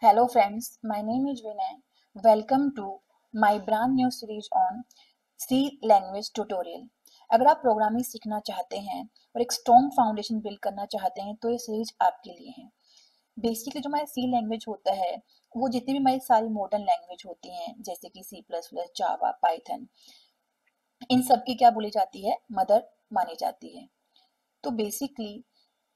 Hello friends, my name is Vinay. Welcome to my brand new series on C language tutorial. अगर आप programming सीखना चाहते हैं और एक स्ट्रॉन्ग फाउंडेशन बिल्ड करना चाहते हैं तो ये सीरीज आपके लिए है। बेसिकली जो हमारा सी लैंग्वेज होता है वो जितनी भी हमारी सारी मॉडर्न लैंग्वेज होती हैं जैसे कि सी प्लस प्लस, जावा, पाइथन, इन सब की क्या बोली जाती है, मदर मानी जाती है। तो बेसिकली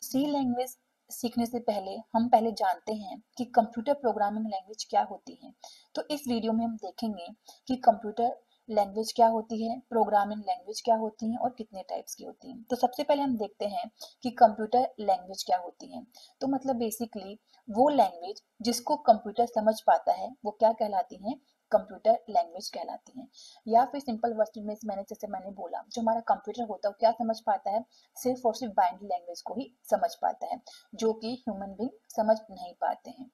सी लैंग्वेज सीखने से पहले हम पहले जानते हैं कि कंप्यूटर प्रोग्रामिंग लैंग्वेज क्या होती है। तो इस वीडियो में हम देखेंगे कि कंप्यूटर लैंग्वेज क्या होती है, प्रोग्रामिंग लैंग्वेज क्या होती है और कितने टाइप्स की होती हैं। तो सबसे पहले हम देखते हैं कि कंप्यूटर लैंग्वेज क्या होती है। तो मतलब बेसिकली वो लैंग्वेज जिसको कंप्यूटर समझ पाता है वो क्या कहलाती है, कंप्यूटर लैंग्वेज कहलाती है। या फिर सिंपल वर्ड में मैंने बोला जो हमारा कंप्यूटर होता है वो क्या समझ पाता है, सिर्फ और सिर्फ बाइनरी लैंग्वेज को ही समझ पाता है जो कि ह्यूमन बीइंग समझ नहीं पाते हैं।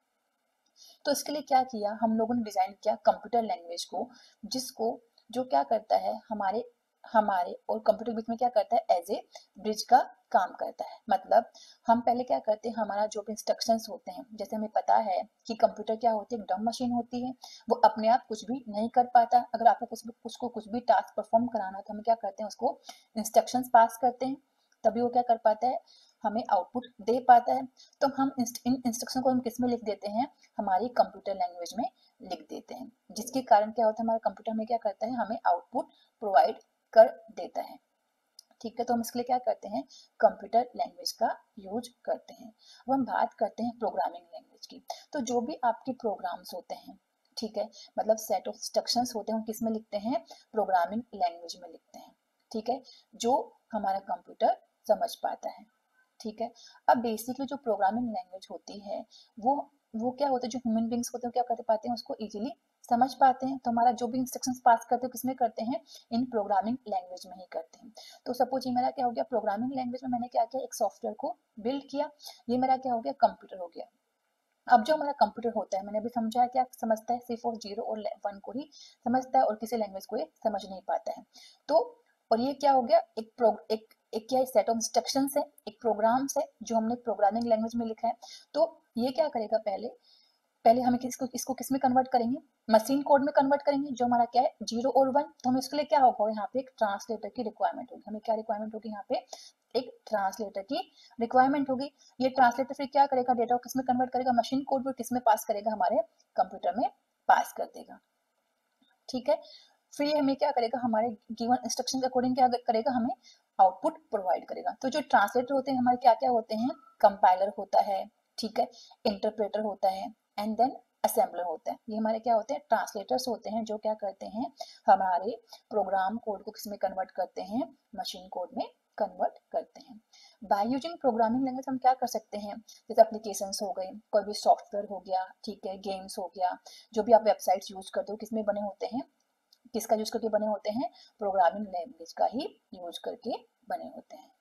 तो इसके लिए क्या किया, हम लोगों ने डिजाइन किया कंप्यूटर लैंग्वेज को, जिसको जो क्या करता है हमारे हमारे और कंप्यूटर के बीच में क्या करता है, एज ए ब्रिज का काम करता है। मतलब हम पहले क्या करते हैं, हमारा जो भी इंस्ट्रक्शंस होते हैं, जैसे हमें पता है कि कंप्यूटर क्या होती है, एक डम मशीन होती है, वो अपने आप कुछ भी नहीं कर पाता। अगर आपको कुछ भी टास्क परफॉर्म कराना तो हम क्या करते हैं, उसको इंस्ट्रक्शंस पास करते हैं, तभी वो क्या कर पाता है, हमें आउटपुट दे पाता है। तो हम इन इंस्ट्रक्शन को हम किस में लिख देते हैं, हमारी कंप्यूटर लैंग्वेज में लिख देते हैं, जिसके कारण क्या होता है, हमारा कंप्यूटर में क्या करता है, हमें आउटपुट प्रोवाइड कर देता है। ठीक है, तो हम इसके लिए क्या करते हैं, कंप्यूटर लैंग्वेज का यूज करते हैं। अब हम बात करते हैं प्रोग्रामिंग लैंग्वेज की। तो जो भी आपके प्रोग्राम्स होते हैं, ठीक है, मतलब सेट ऑफ इंस्ट्रक्शंस होते हैं, हम किस में लिखते हैं, प्रोग्रामिंग लैंग्वेज में लिखते हैं। ठीक है, जो हमारा कंप्यूटर समझ पाता है। ठीक है, अब बेसिकली जो प्रोग्रामिंग लैंग्वेज होती है वो वो क्या होता है, जो ह्यूमन बींग्स होते हैं क्या कर पाते हैं, उसको इजीली समझ पाते हैं। तो हमारा जो भी इंस्ट्रक्शंस पास करते हैं किसमें करते हैं, इन प्रोग्रामिंग लैंग्वेज में ही करते हैं। तो सपोज ये मेरा क्या हो गया, प्रोग्रामिंग लैंग्वेज में मैंने क्या किया, एक सॉफ्टवेयर को बिल्ड किया, ये मेरा क्या हो गया, कंप्यूटर हो गया। अब जो हमारा कंप्यूटर होता है, मैंने अभी समझाया क्या समझता है, सिर्फ और जीरो और वन को ही समझता है और किसी लैंग्वेज को ये समझ नहीं पाता है। तो और ये क्या हो गया, एक क्या सेट ऑफ इंस्ट्रक्शंस है, एक प्रोग्राम्स है जो हमने प्रोग्रामिंग लैंग्वेज में लिखा है। तो ये क्या करेगा, पहले पहले हमें इसको किस में कन्वर्ट करेंगे, मशीन कोड में कन्वर्ट करेंगे, जो हमारा क्या है, जीरो और वन। तो हमें इसके लिए क्या होगा, यहाँ पे एक ट्रांसलेटर की रिक्वायरमेंट होगी। हमें क्या रिक्वायरमेंट होगी, यहाँ पे एक ट्रांसलेटर की रिक्वायरमेंट होगी। ये ट्रांसलेटर फिर क्या करेगा, डेटा को किस में कन्वर्ट करेगा, मशीन कोड में किस में पास करेगा, हमारे कंप्यूटर में पास कर देगा। ठीक है, फिर ये हमें क्या करेगा, हमारे गिवन इंस्ट्रक्शन के अकॉर्डिंग क्या करेगा, हमें आउटपुट प्रोवाइड करेगा। तो जो ट्रांसलेटर होते हैं हमारे क्या क्या होते हैं, कंपाइलर होता है, ठीक है, इंटरप्रेटर होता है, एंड देन असेंबलर होता है। ये हमारे क्या होते हैं, ट्रांसलेटर्स होते हैं, जो क्या करते हैं, हमारे प्रोग्राम कोड को किसमें कन्वर्ट करते हैं, मशीन कोड में कन्वर्ट करते हैं। बाय यूजिंग प्रोग्रामिंग लैंग्वेज हम क्या कर सकते हैं, जैसे एप्लीकेशंस हो गए, कोई भी सॉफ्टवेयर हो गया, ठीक है, गेम्स हो गया, जो भी आप वेबसाइट्स यूज करते हो किसमें बने होते हैं, किसका यूज करके बने होते हैं, प्रोग्रामिंग लैंग्वेज का ही यूज करके बने होते हैं।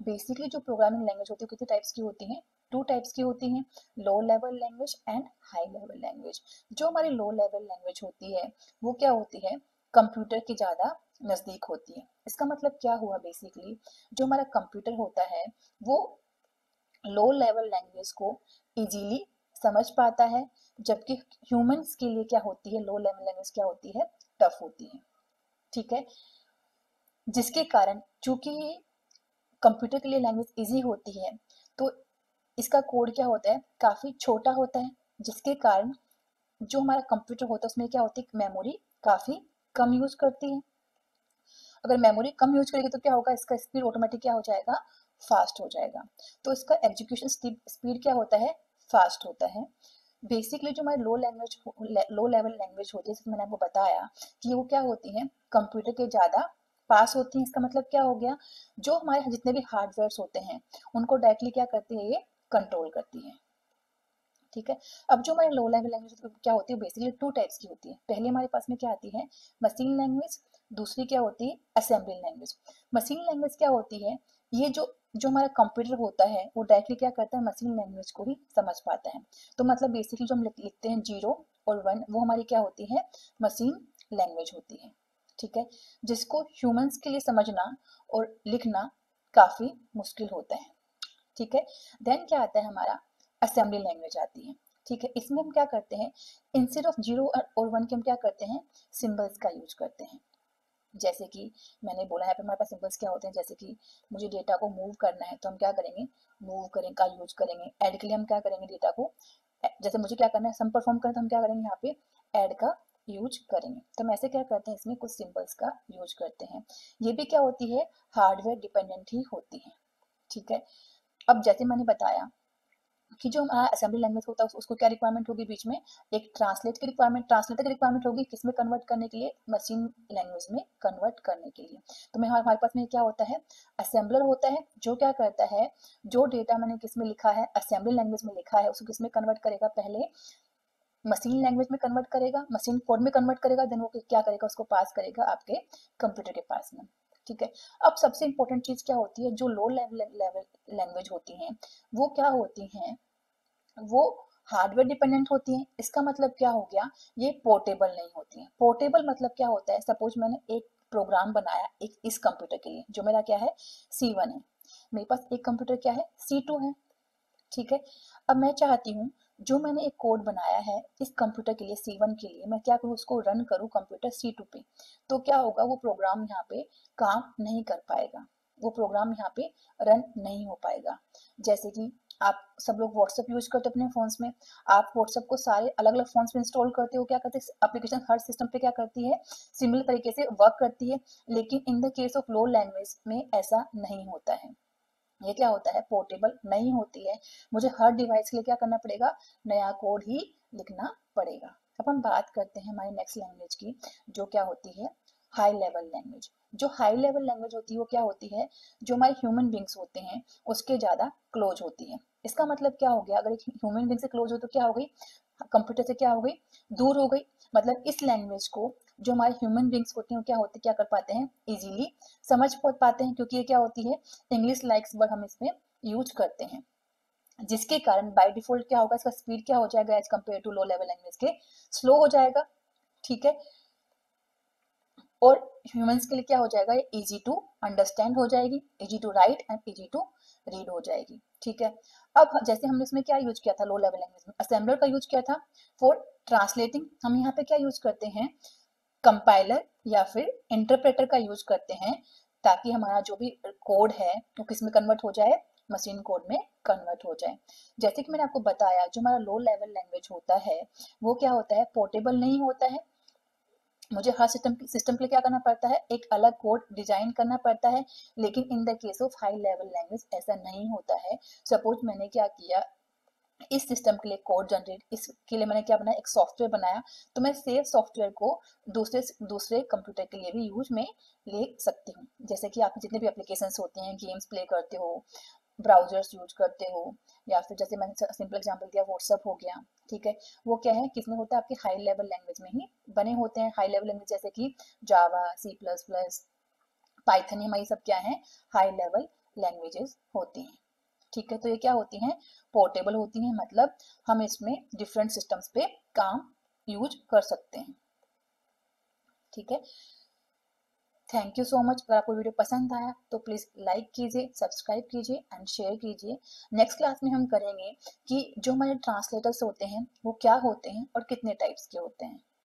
बेसिकली जो प्रोग्रामिंग लैंग्वेज होती है कितने टाइप्स की होती हैं, टू टाइप्स की होती हैं, लो level language and high level language. जो हमारी लो लेवल लैंग्वेज होती है वो क्या होती है, कंप्यूटर के ज़्यादा नज़दीक होती है। इसका मतलब क्या हुआ, बेसिकली जो हमारा कंप्यूटर होता है वो लो लेवल लैंग्वेज को इजीली समझ पाता है, जबकि ह्यूमंस के लिए क्या होती है, लो लेवल लैंग्वेज क्या होती है, टफ होती है। ठीक है, जिसके कारण चूंकि कंप्यूटर के लिए लैंग्वेज इजी होती है तो इसका कोड क्या होता है, काफ़ी छोटा होता है, जिसके कारण जो हमारा कंप्यूटर होता है उसमें क्या होती है, मेमोरी काफ़ी कम यूज करती है। अगर मेमोरी कम यूज करेगी तो क्या होगा, इसका स्पीड ऑटोमेटिक क्या हो जाएगा, फास्ट हो जाएगा। तो इसका एग्जीक्यूशन स्पीड क्या होता है, फास्ट होता है। बेसिकली जो हमारी लो लेवल लैंग्वेज होती है, जैसे मैंने आपको बताया कि वो क्या होती है, कंप्यूटर के ज़्यादा पास होती हैं। इसका मतलब क्या हो गया, जो हमारे जितने भी हार्डवेयर होते हैं उनको डायरेक्टली क्या करती है, ये कंट्रोल करती है। ठीक है, अब जो हमारे लो लेवल लैंग्वेज क्या होती है, बेसिकली टू टाइप्स की होती है। पहले हमारे पास में क्या आती है, मशीन लैंग्वेज, दूसरी क्या होती है, असेंबली लैंग्वेज। मशीन लैंग्वेज क्या होती है, ये जो जो हमारा कंप्यूटर होता है वो डायरेक्टली क्या करता है, मशीन लैंग्वेज को ही समझ पाता है। तो मतलब बेसिकली जो हम लिखते हैं जीरो और वन, वो हमारी क्या होती है, मशीन लैंग्वेज होती है। ठीक है, जिसको ह्यूमंस के लिए समझना और लिखना काफी मुश्किल होता है। ठीक है, देन क्या आता है हमारा असेंबली लैंग्वेज आती है। ठीक है, इसमें हम क्या करते हैं, इंस्टेड ऑफ 0 और 1 के हम क्या करते हैं, सिंबल्स का यूज करते हैं। जैसे कि मैंने बोला है, हमारे पास सिंबल्स क्या होते हैं, जैसे कि मुझे डेटा को मूव करना है तो हम क्या करेंगे, मूव करें का यूज करेंगे। ऐड के लिए हम क्या करेंगे, डेटा को, जैसे मुझे क्या करना है, सम परफॉर्म करना है तो हम क्या करेंगे, यहाँ पे ऐड का यूज करेंगे। तो हम ऐसे क्या करते हैं, इसमें कुछ सिंबल्स का यूज करते हैं। ये भी क्या होती है, हार्डवेयर डिपेंडेंट ही होती है। ठीक है, अब जैसे मैंने बताया कि जो हमारा असेंबली लैंग्वेज होता है उसको क्या रिक्वायरमेंट होगी, बीच में एक ट्रांसलेटर की रिक्वायरमेंट होगी, किसमें कन्वर्ट करने के लिए, मशीन लैंग्वेज में कन्वर्ट करने के लिए। तो मैं हमारे पास में क्या होता है, असेंबलर होता है, जो क्या करता है, जो डेटा मैंने किसमें लिखा है, असेंबली लैंग्वेज में लिखा है, उसको किसमें कन्वर्ट करेगा, पहले मशीन लैंग्वेज में कन्वर्ट करेगा, मशीन कोड में कन्वर्ट करेगा, देन वो क्या करेगा, उसको पास करेगा आपके कंप्यूटर के पास में। ठीक है, अब सबसे इंपॉर्टेंट चीज क्या होती है, जो लो लेवल लैंग्वेज होती हैं वो क्या होती हैं, वो हार्डवेयर डिपेंडेंट होती हैं। इसका मतलब क्या हो गया, ये पोर्टेबल नहीं होती हैं। पोर्टेबल मतलब क्या होता है, सपोज मैंने एक प्रोग्राम बनाया एक इस कंप्यूटर के लिए, जो मेरा क्या है, C1 है, मेरे पास एक कंप्यूटर क्या है, C2 है। ठीक है, अब मैं चाहती हूँ जो मैंने एक कोड बनाया है इस कंप्यूटर के लिए, C1 के लिए, मैं क्या करूँ, उसको रन करूँ कंप्यूटर C2 पे, तो क्या होगा, वो प्रोग्राम यहाँ पे काम नहीं कर पाएगा, वो प्रोग्राम यहाँ पे रन नहीं हो पाएगा। जैसे कि आप सब लोग व्हाट्सएप यूज करते हो अपने फोन्स में, आप व्हाट्सएप को सारे अलग अलग फोन्स में इंस्टॉल करते हो, क्या करते हैं, एप्लीकेशन हर सिस्टम पे क्या करती है, सिमिलर तरीके से वर्क करती है, लेकिन in the case of low language में ऐसा नहीं होता है। ये क्या होता है, पोर्टेबल नहीं होती है, मुझे हर डिवाइस के लिए क्या करना पड़ेगा, नया कोड ही लिखना पड़ेगा। अब हम बात करते हैं हमारी नेक्स्ट लैंग्वेज की, जो क्या होती है, हाई लेवल लैंग्वेज। जो हाई लेवल लैंग्वेज होती है वो क्या होती है, जो हमारे ह्यूमन बींग्स होते हैं उसके ज्यादा क्लोज होती है। इसका मतलब क्या हो गया, अगर एक ह्यूमन बींग से क्लोज हो तो क्या हो गई, कंप्यूटर से क्या हो गई, दूर हो गई। मतलब इस लैंग्वेज को जो हमारे ह्यूमन बींग्स होते हैं क्या कर पाते हैं, इजीली समझ पाते हैं, क्योंकि ये क्या होती है, इंग्लिश लाइक्स वर्ड हम इसमें यूज करते हैं, जिसके कारण बाय डिफॉल्ट क्या होगा, इसका स्पीड क्या हो जाएगा, as compare to low level language के स्लो हो जाएगा। ठीक है, और ह्यूमंस के लिए क्या हो जाएगा, ये इजी टू अंडरस्टैंड हो जाएगी, easy to write and easy to read हो जाएगी। ठीक है, अब जैसे हमने इसमें क्या यूज किया था, लो लेवल लैंग्वेज में असेंबलर का यूज किया था फॉर ट्रांसलेटिंग, हम यहाँ पे क्या यूज करते हैं, कंपाइलर या फिर इंटरप्रेटर का यूज करते हैं, ताकि हमारा जो भी कोड है वो किस में कन्वर्ट हो जाए, मशीन कोड में कन्वर्ट हो जाए। जैसे कि मैंने आपको बताया, जो हमारा लो लेवल लैंग्वेज होता है वो क्या होता है, पोर्टेबल नहीं होता है, मुझे हर सिस्टम के लिए क्या करना पड़ता है, एक अलग कोड डिजाइन करना पड़ता है। लेकिन in the case of high level language ऐसा नहीं होता है। सपोज मैंने क्या किया, इस सिस्टम के लिए कोड जनरेट, इसके लिए मैंने क्या बनाया, एक सॉफ्टवेयर बनाया, तो मैं सेव सॉफ्टवेयर को दूसरे दूसरे कंप्यूटर के लिए भी यूज में ले सकती हूँ। जैसे कि आप जितने भी एप्लीकेशंस होते हैं, गेम्स प्ले करते हो, ब्राउजर्स यूज करते हो, या फिर जैसे मैंने सिंपल एग्जांपल दिया व्हाट्सअप हो गया। ठीक है, वो क्या है, किसमें होता है, आपके हाई लेवल लैंग्वेज में ही बने होते हैं। हाई लेवल लैंग्वेज जैसे कि जावा, C++, पाइथन, हमारी सब क्या है, हाई लेवल लैंग्वेजेस होती हैं। ठीक है, तो ये क्या होती हैं, पोर्टेबल होती हैं, मतलब हम इसमें डिफरेंट सिस्टम्स पे काम यूज कर सकते हैं। ठीक है, थैंक यू सो मच। अगर आपको वीडियो पसंद आया तो प्लीज़ लाइक कीजिए, सब्सक्राइब कीजिए एंड शेयर कीजिए। नेक्स्ट क्लास में हम करेंगे कि जो हमारे ट्रांसलेटर्स होते हैं वो क्या होते हैं और कितने टाइप्स के होते हैं।